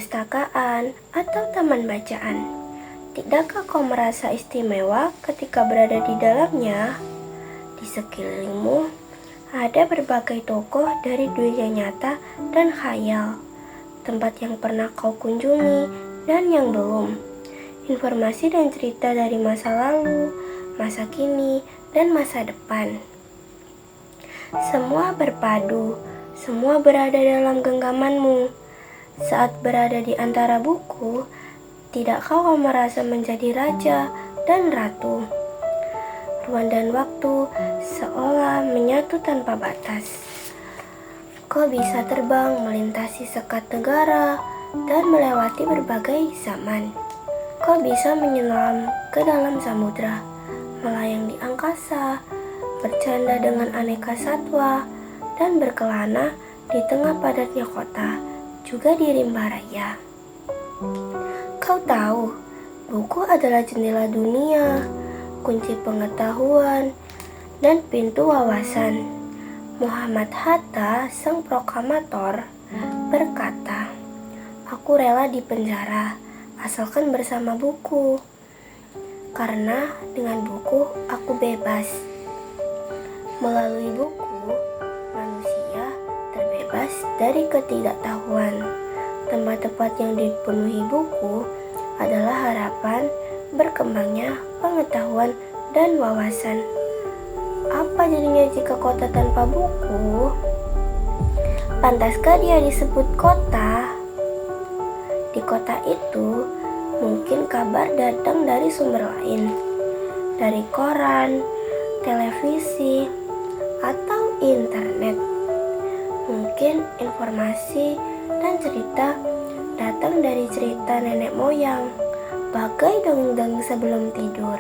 perpustakaan, atau taman bacaan. Tidakkah kau merasa istimewa ketika berada di dalamnya? Di sekelilingmu ada berbagai tokoh dari dunia nyata dan khayal, tempat yang pernah kau kunjungi dan yang belum, informasi dan cerita dari masa lalu, masa kini, dan masa depan. Semua berpadu, semua berada dalam genggamanmu. Saat berada di antara buku, tidak kau merasa menjadi raja dan ratu. Ruang dan waktu seolah menyatu tanpa batas. Kau bisa terbang melintasi sekat negara dan melewati berbagai zaman. Kau bisa menyelam ke dalam samudra, melayang di angkasa, bercanda dengan aneka satwa, dan berkelana di tengah padatnya kota, juga di rimba raya. Kau tahu, buku adalah jendela dunia, kunci pengetahuan, dan pintu wawasan. Muhammad Hatta, sang proklamator, berkata, "Aku rela di penjara, asalkan bersama buku. Karena dengan buku aku bebas." Melalui buku, manusia terbebas dari ketidaktahuan. Tempat-tempat yang dipenuhi buku adalah harapan berkembangnya pengetahuan dan wawasan. Apa jadinya jika kota tanpa buku? Pantaskah dia disebut kota? Di kota itu, mungkin kabar datang dari sumber lain, dari koran, televisi, atau internet. Mungkin informasi dan cerita datang dari cerita nenek moyang, bagai dongeng-dongeng sebelum tidur.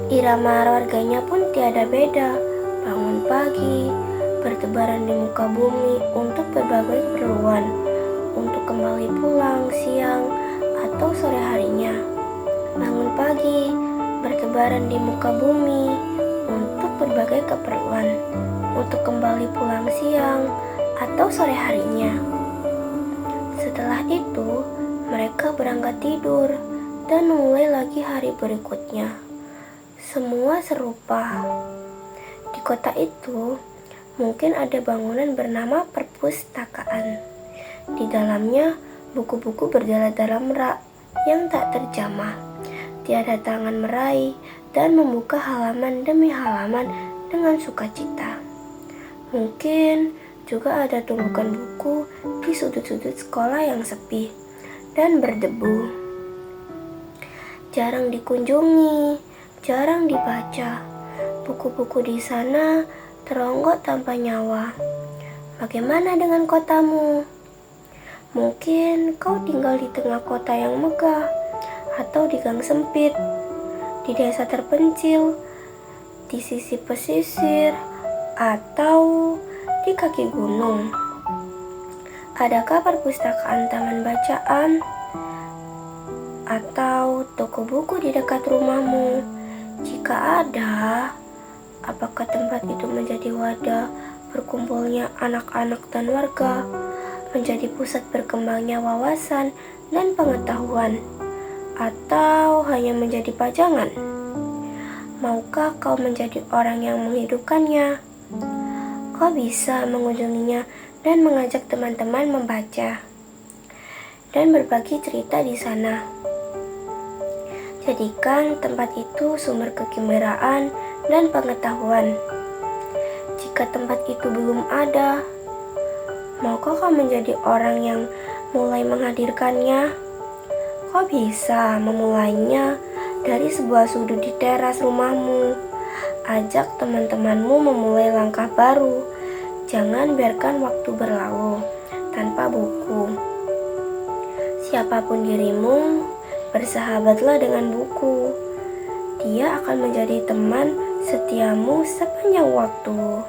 Irama warganya pun tiada beda, bangun pagi, bertebaran di muka bumi untuk berbagai keperluan, untuk kembali pulang siang atau sore harinya. Bangun pagi, bertebaran di muka bumi untuk berbagai keperluan, untuk kembali pulang siang atau sore harinya. Setelah itu, mereka berangkat tidur dan mulai lagi hari berikutnya. Semua serupa. Di kota itu, mungkin ada bangunan bernama perpustakaan. Di dalamnya, buku-buku berjalan dalam rak yang tak terjamah. Tiada tangan meraih dan membuka halaman demi halaman dengan sukacita. Mungkin juga ada tumpukan buku di sudut-sudut sekolah yang sepi dan berdebu. Jarang dikunjungi, jarang dibaca. Buku-buku di sana teronggok tanpa nyawa. Bagaimana dengan kotamu? Mungkin kau tinggal di tengah kota yang megah, atau di gang sempit, di desa terpencil, di sisi pesisir, atau di kaki gunung. Adakah perpustakaan taman bacaan atau toko buku di dekat rumahmu? Jika ada, apakah tempat itu menjadi wadah berkumpulnya anak-anak dan warga, menjadi pusat berkembangnya wawasan dan pengetahuan, atau hanya menjadi pajangan? Maukah kau menjadi orang yang menghidupkannya? Kau bisa mengunjunginya dan mengajak teman-teman membaca dan berbagi cerita di sana. Jadikan tempat itu sumber kegembiraan dan pengetahuan. Jika tempat itu belum ada, maukah kau menjadi orang yang mulai menghadirkannya? Kau bisa memulainya dari sebuah sudut di teras rumahmu. Ajak teman-temanmu memulai langkah baru. Jangan biarkan waktu berlalu tanpa buku. Siapapun dirimu, bersahabatlah dengan buku. Dia akan menjadi teman setiamu sepanjang waktu.